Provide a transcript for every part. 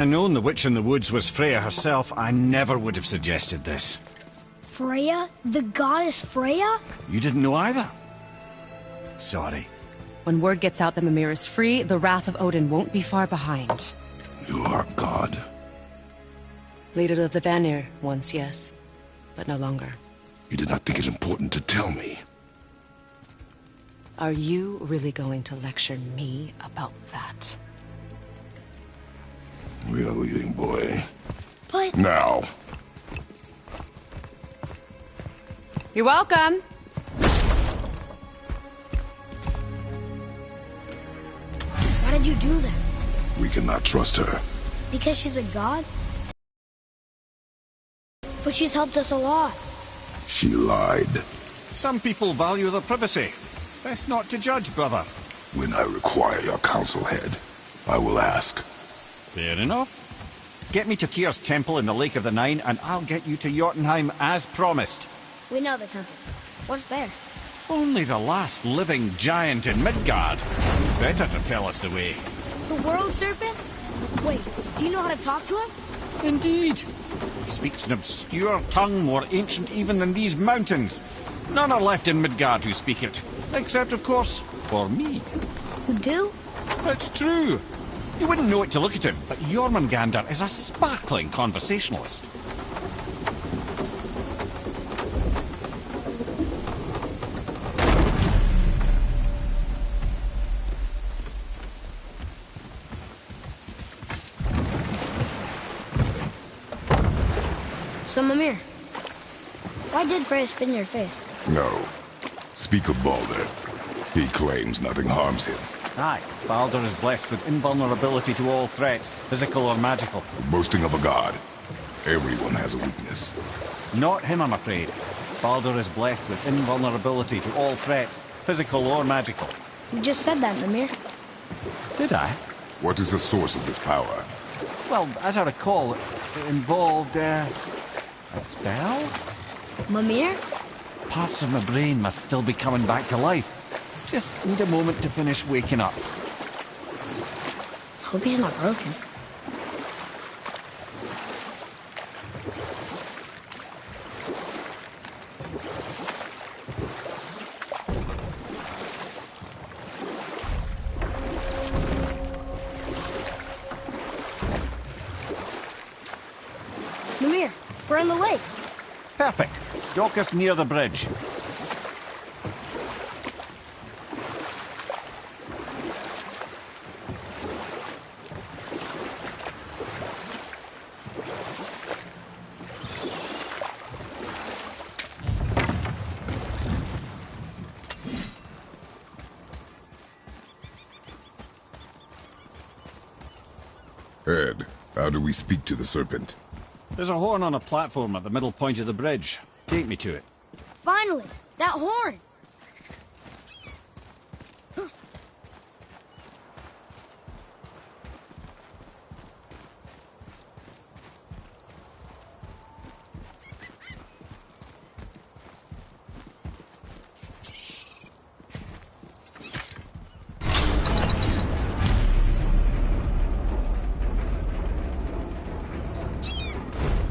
Had I known the witch in the woods was Freya herself, I never would have suggested this. Freya? The goddess Freya? You didn't know either? Sorry. When word gets out that Mimir is free, the wrath of Odin won't be far behind. You are God. Leader of the Vanir, once yes, but no longer. You did not think it important to tell me. Are you really going to lecture me about that? We are leaving, boy. But... Now. You're welcome. Why did you do that? We cannot trust her. Because she's a god? But she's helped us a lot. She lied. Some people value their privacy. Best not to judge, brother. When I require your council head, I will ask. Fair enough. Get me to Tyr's temple in the Lake of the Nine, and I'll get you to Jotunheim as promised. We know the temple. What's there? Only the last living giant in Midgard. Better to tell us the way. The world serpent? Wait, do you know how to talk to him? Indeed. He speaks an obscure tongue more ancient even than these mountains. None are left in Midgard who speak it. Except, of course, for me. Who do? It's true. You wouldn't know it to look at him, but Jormungandr is a sparkling conversationalist. So, Mimir, why did Freya spit in your face? No. Speak of Baldur. He claims nothing harms him. Aye, Baldur is blessed with invulnerability to all threats, physical or magical. Boasting of a god. Everyone has a weakness. Not him, I'm afraid. Baldur is blessed with invulnerability to all threats, physical or magical. You just said that, Mimir. Did I? What is the source of this power? Well, as I recall, it involved, a spell? Mimir? Parts of my brain must still be coming back to life. Just need a moment to finish waking up. Hope he's not broken. Mimir, we're in the lake. Perfect. Dock us near the bridge. Ed, how do we speak to the serpent? There's a horn on a platform at the middle point of the bridge. Take me to it. Finally, that horn.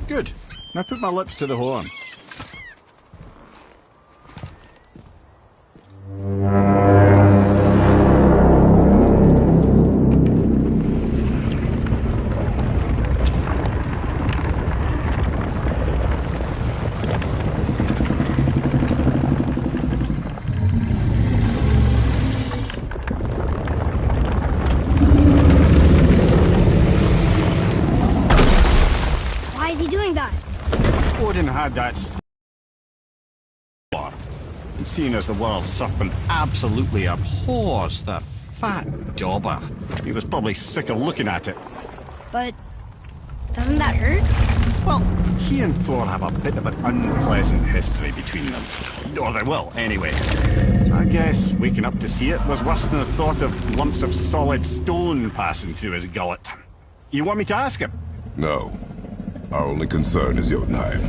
Good. Now put my lips to the horn. Why is he doing that? Odin had that and seeing as the world serpent absolutely abhors the fat dauber, he was probably sick of looking at it. But doesn't that hurt? Well, he and Thor have a bit of an unpleasant history between them. Or they will, anyway. So I guess waking up to see it was worse than the thought of lumps of solid stone passing through his gullet. You want me to ask him? No. Our only concern is Jotunheim.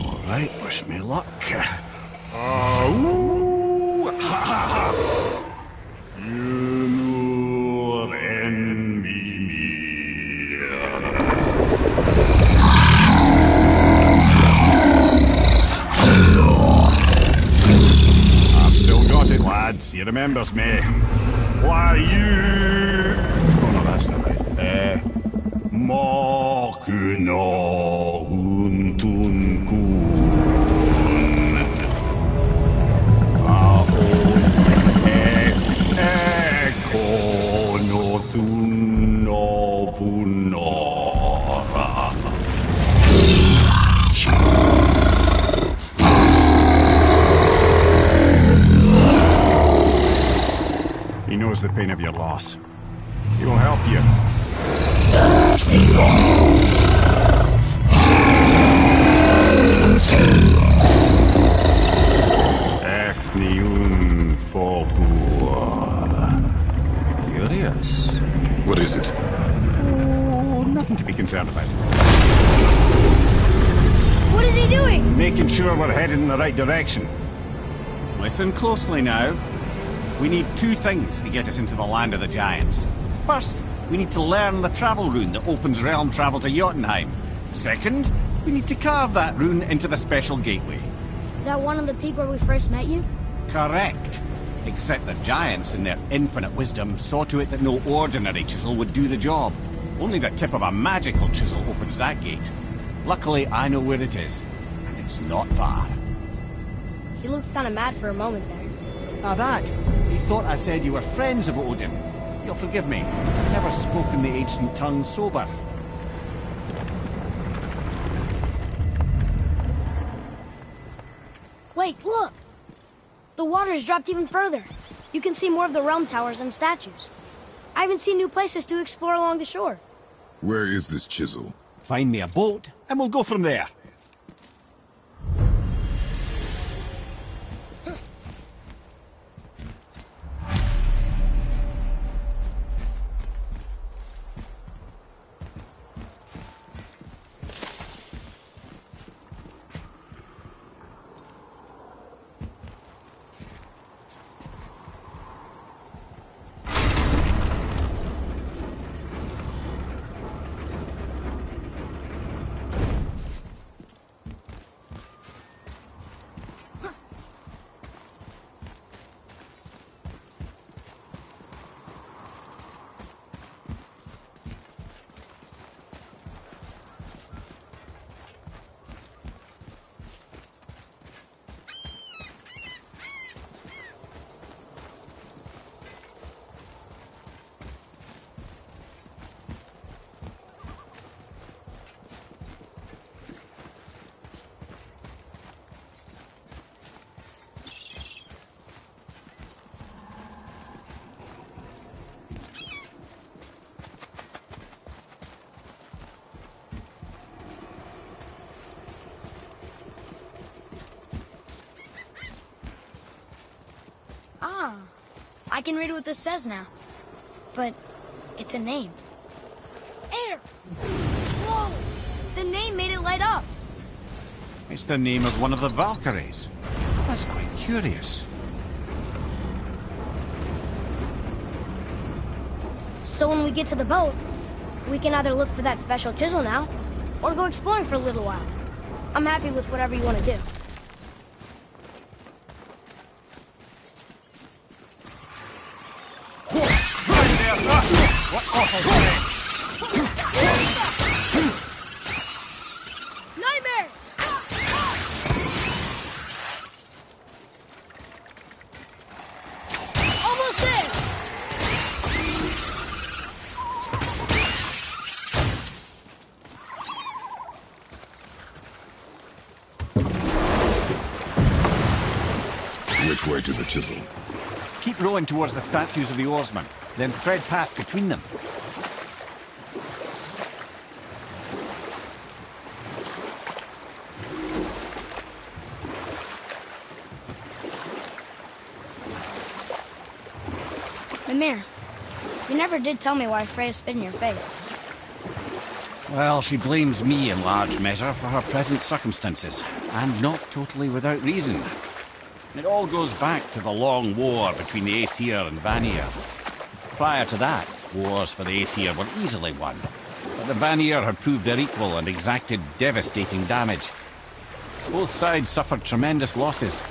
All right, wish me luck. Ooh, ha ha ha! You envy me. I've still got it, lads. He remembers me. Why you? Oh no, that's not right. Mokuno untun kun. Eko no tun no funora. He knows the pain of your loss. He will help you. Efniun Fogua. Curious. What is it? Oh, nothing to be concerned about. What is he doing? Making sure we're headed in the right direction. Listen closely now. We need two things to get us into the land of the giants. First, we need to learn the travel rune that opens realm travel to Jotunheim. Second, we need to carve that rune into the special gateway. That one on the peak where we first met you? Correct. Except the giants, in their infinite wisdom, saw to it that no ordinary chisel would do the job. Only the tip of a magical chisel opens that gate. Luckily, I know where it is, and it's not far. He looked kind of mad for a moment there. Ah, that. He thought I said you were friends of Odin. You'll forgive me. I've never spoken the ancient tongue sober. Wait, look! The water's dropped even further. You can see more of the realm towers and statues. I even see new places to explore along the shore. Where is this chisel? Find me a boat, and we'll go from there. Ah, I can read what this says now. But it's a name. Air! Whoa! The name made it light up. It's the name of one of the Valkyries. That's quite curious. So when we get to the boat, we can either look for that special chisel now, or go exploring for a little while. I'm happy with whatever you want to do. What awful thing! Nightmare! Almost there! Which way to the chisel? Keep rowing towards the statues of the oarsmen, then thread past between them. Mimir, you never did tell me why Freya spit in your face. Well, she blames me in large measure for her present circumstances, and not totally without reason. It all goes back to the long war between the Aesir and Vanir. Prior to that, wars for the Aesir were easily won, but the Vanir had proved their equal and exacted devastating damage. Both sides suffered tremendous losses,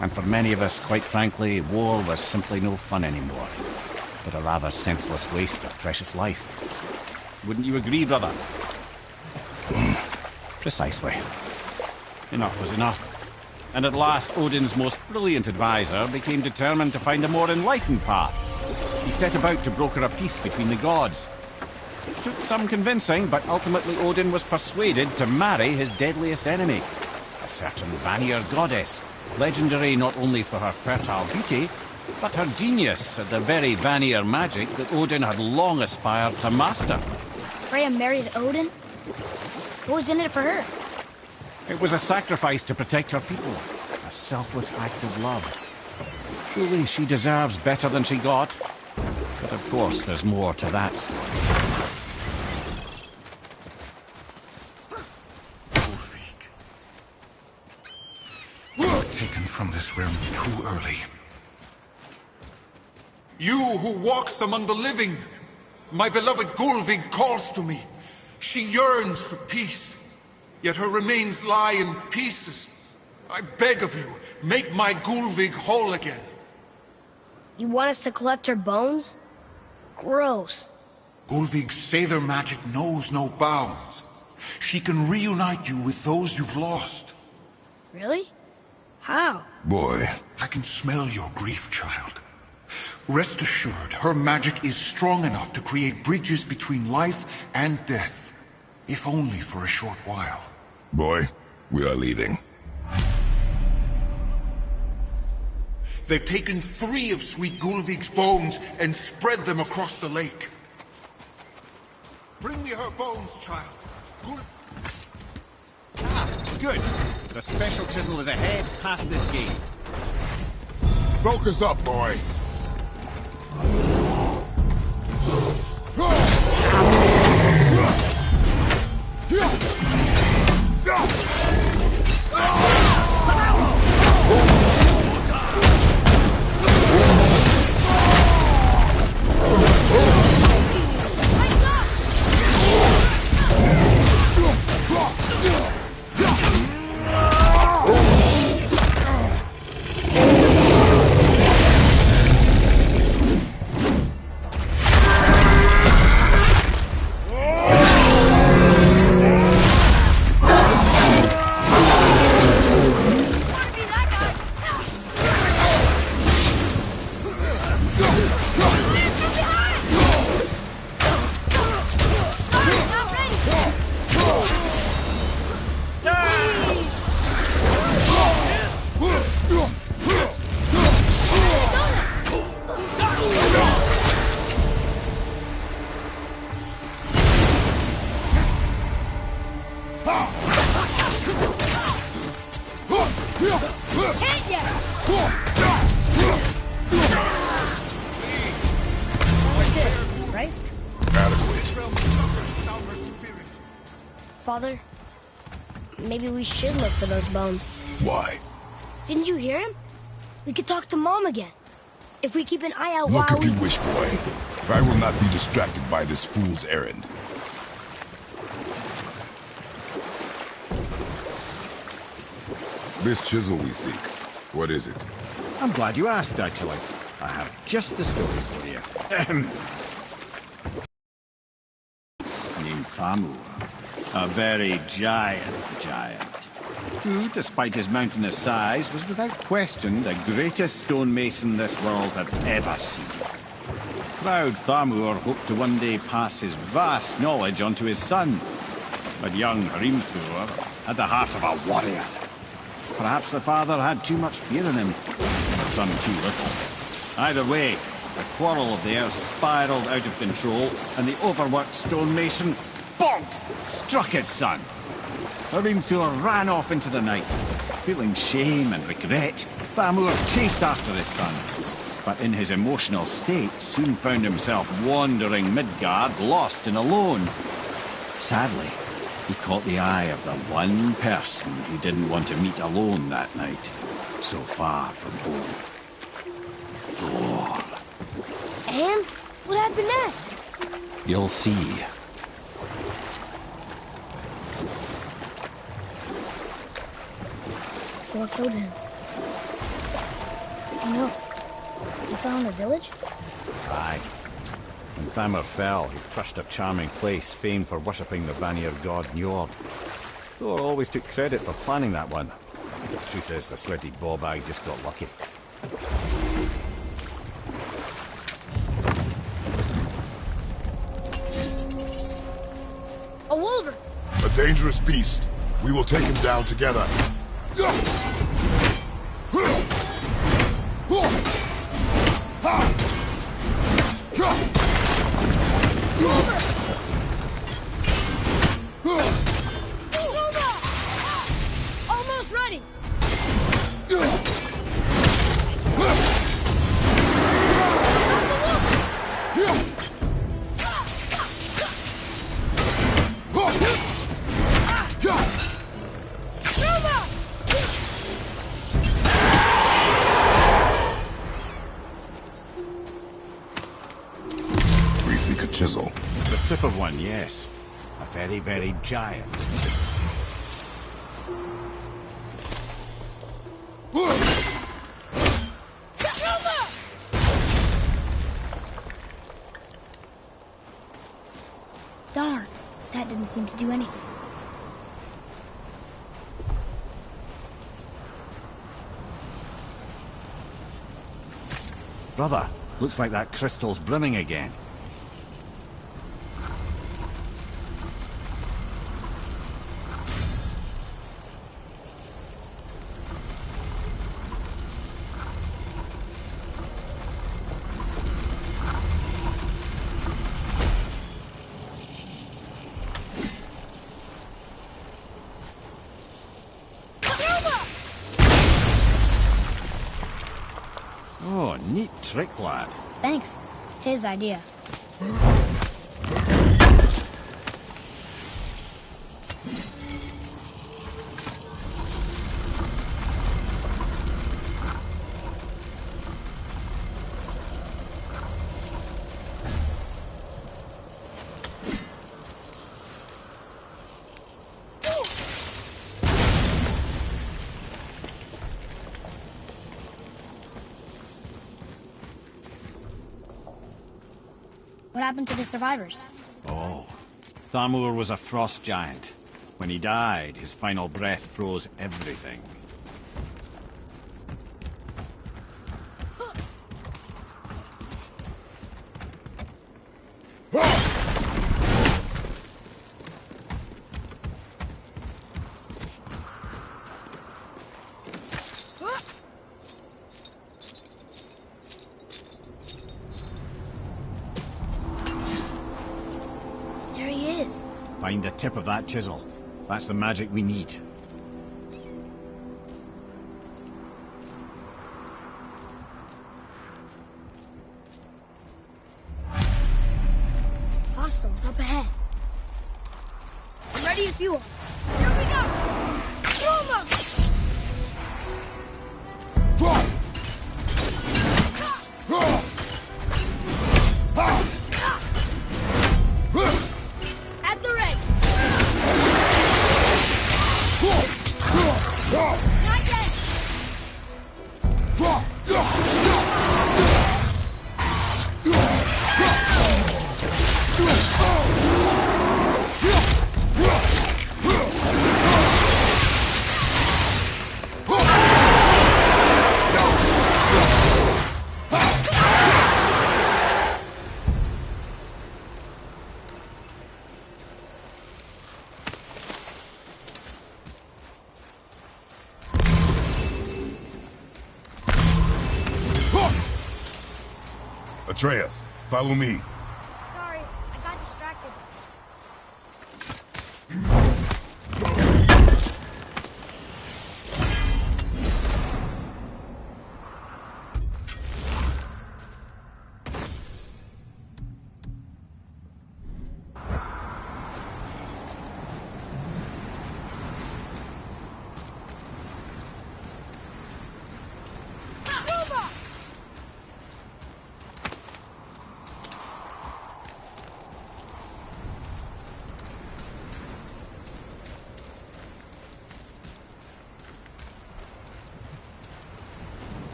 and for many of us, quite frankly, war was simply no fun anymore, but a rather senseless waste of precious life. Wouldn't you agree, brother? Precisely. Enough was enough. And at last, Odin's most brilliant advisor became determined to find a more enlightened path. He set about to broker a peace between the gods. It took some convincing, but ultimately Odin was persuaded to marry his deadliest enemy, a certain Vanir goddess, legendary not only for her fertile beauty, but her genius at the very Vanir magic that Odin had long aspired to master. Freya married Odin? What was in it for her? It was a sacrifice to protect her people, a selfless act of love. Truly, she deserves better than she got. But of course, there's more to that story. Ulfik. You were taken from this realm too early. You who walks among the living! My beloved Gulvig calls to me. She yearns for peace, yet her remains lie in pieces. I beg of you, make my Gulvig whole again. You want us to collect her bones? Gross. Gulvig's Sather magic knows no bounds. She can reunite you with those you've lost. Really? How? Boy. I can smell your grief, child. Rest assured, her magic is strong enough to create bridges between life and death, if only for a short while. Boy, we are leaving. They've taken 3 of Sweet Gulvig's bones and spread them across the lake. Bring me her bones, child. Good. The special chisel is ahead past this gate. Focus up, boy. Right? Father, maybe we should look for those bones. Why? Didn't you hear him? We could talk to Mom again. If we keep an eye out Look while if you wish, boy. I will not be distracted by this fool's errand. This chisel we seek, what is it? I'm glad you asked, actually. I have just the story for you. Named Thamur. A very giant, who, despite his mountainous size, was without question the greatest stonemason this world had ever seen. Proud Thamur hoped to one day pass his vast knowledge on to his son. But young Hrimthur had the heart of a warrior. Perhaps the father had too much fear in him, and the son too little. Either way, the quarrel of the earth spiraled out of control, and the overworked stonemason, bonk, struck his son. Hrimthur ran off into the night. Feeling shame and regret, Thamur chased after his son, but in his emotional state soon found himself wandering Midgard, lost and alone. Sadly, he caught the eye of the one person he didn't want to meet alone that night. So far from home. Thor. And? What happened next? You'll see. Thor killed him. No. He found a village? Aye. When Thamur fell, he crushed a charming place famed for worshipping the Vanir god Njord. Thor always took credit for planning that one. The truth is, the sweaty ball-bag just got lucky. A wolverine! A dangerous beast. We will take him down together. Almost ready! We seek a chisel. The tip of one, yes. A very, very giant. Darn, that didn't seem to do anything. Brother, looks like that crystal's brimming again. Oh, neat trick, lad. Thanks. His idea. What happened to the survivors? Oh, Thamur was a frost giant. When he died, his final breath froze everything. There he is. Find the tip of that chisel. That's the magic we need. Hostiles up ahead. I'm ready if you are. Here we go! Roma! At the ready! Not yet! Atreus, follow me. Sorry, I got distracted.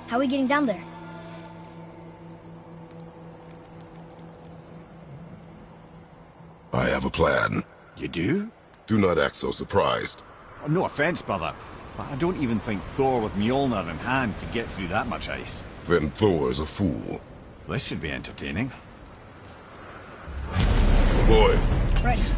How are we getting down there? I have a plan. You do? Do not act so surprised. No offense, brother, but I don't even think Thor with Mjolnir in hand could get through that much ice. Then Thor is a fool. This should be entertaining. Boy, Right.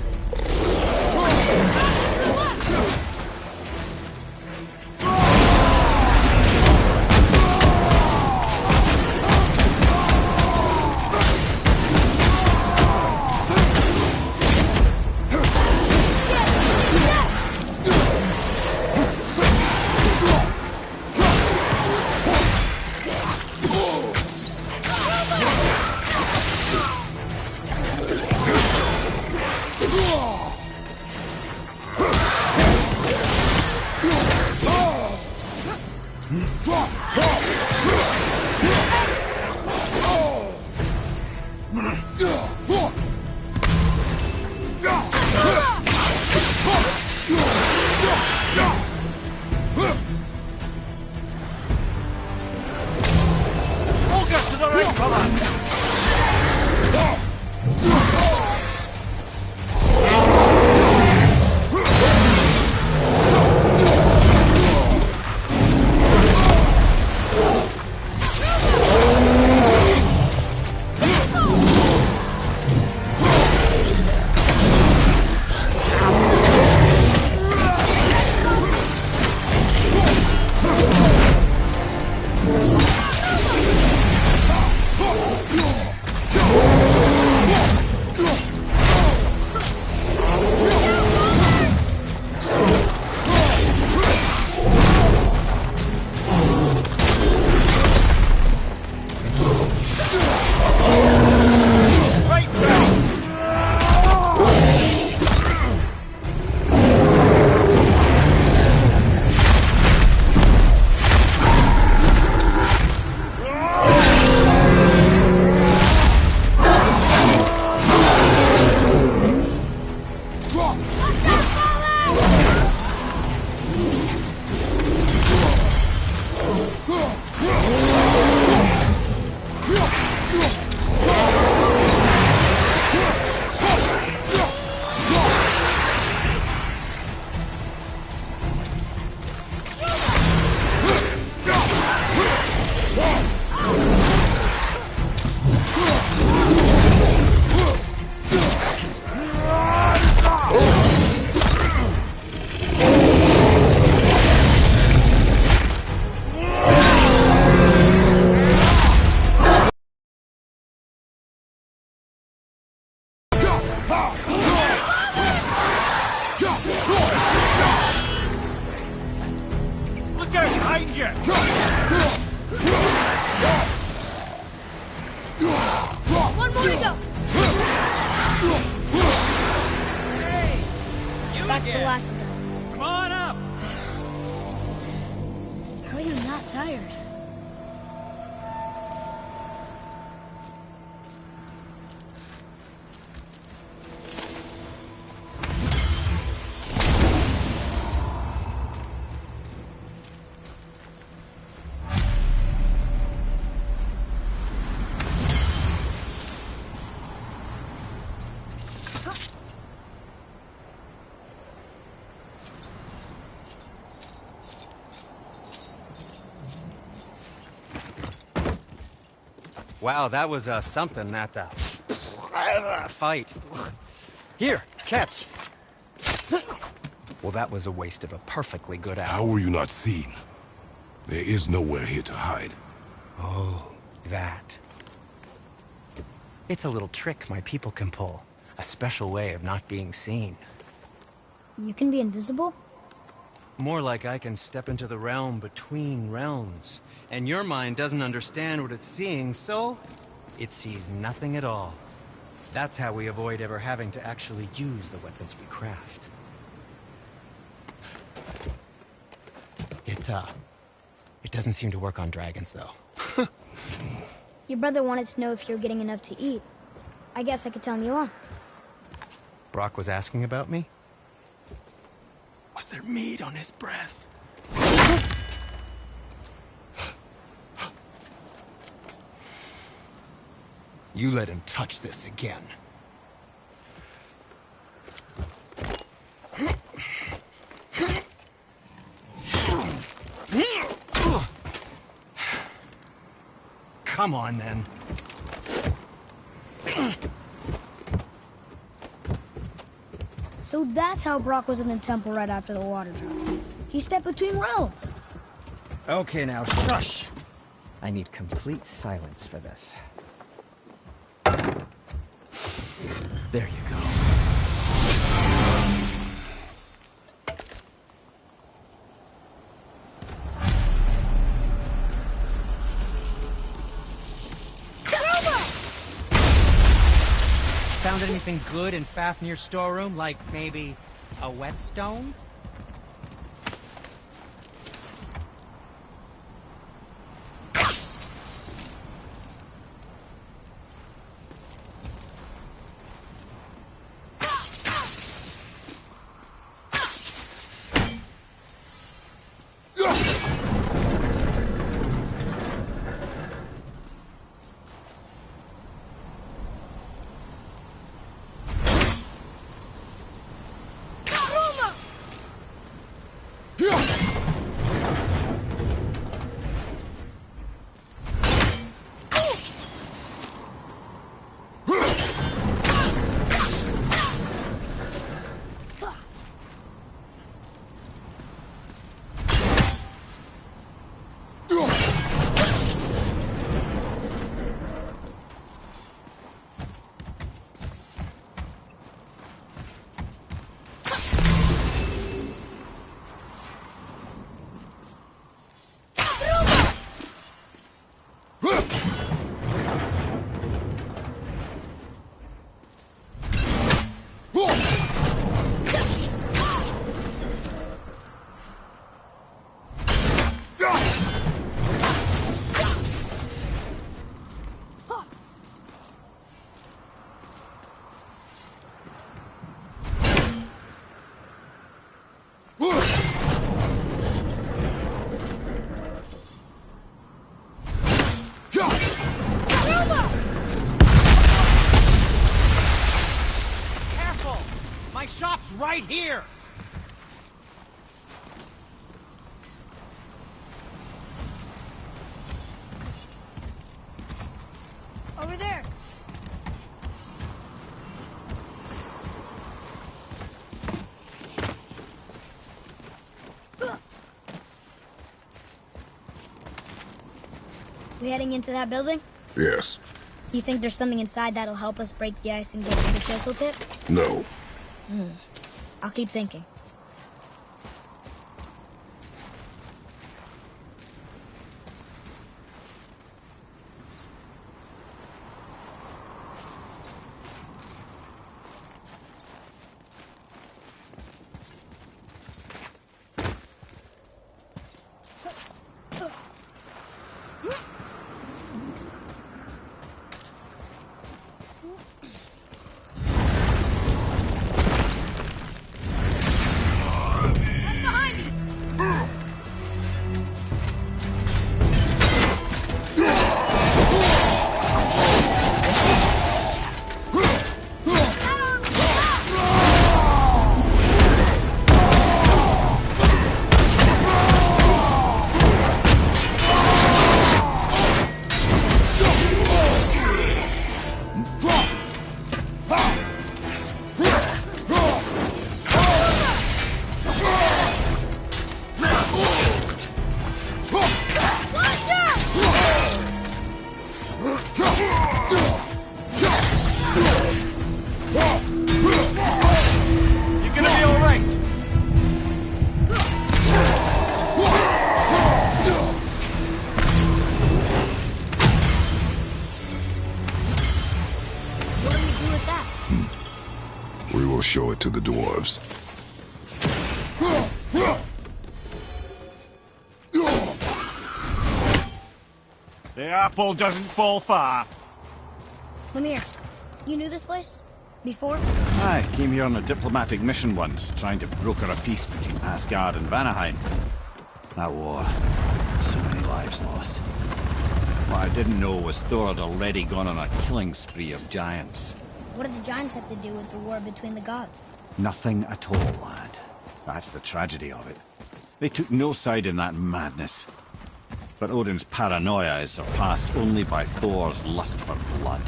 Look out behind you! One more to go. That's the last of them. Come on up! How are you not tired? Wow, that was something, that fight. Here, catch. Well, that was a waste of a perfectly good how hour. were you not seen? There is nowhere here to hide. Oh, that. It's a little trick my people can pull. A special way of not being seen. You can be invisible? More like I can step into the realm between realms. And your mind doesn't understand what it's seeing, so it sees nothing at all. That's how we avoid ever having to actually use the weapons we craft. It doesn't seem to work on dragons, though. Your brother wanted to know if you're getting enough to eat. I guess I could tell him you are. Brock was asking about me? Was there meat on his breath? You let him touch this again. Come on, then. So that's how Brock was in the temple right after the water drop. He stepped between realms. Okay, now shush. I need complete silence for this. There you go. Found anything good in Fafnir's storeroom? Like maybe a whetstone? My shop's right here! Over there. We heading into that building? Yes. You think there's something inside that'll help us break the ice and get to the crystal tip? No. I'll keep thinking. Show it to the dwarves. The apple doesn't fall far. Lemire, you knew this place? Before? I came here on a diplomatic mission once, trying to broker a peace between Asgard and Vanaheim. That war, so many lives lost. What I didn't know was Thor had already gone on a killing spree of giants. What do the giants have to do with the war between the gods? Nothing at all, lad. That's the tragedy of it. They took no side in that madness. But Odin's paranoia is surpassed only by Thor's lust for blood.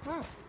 Huh.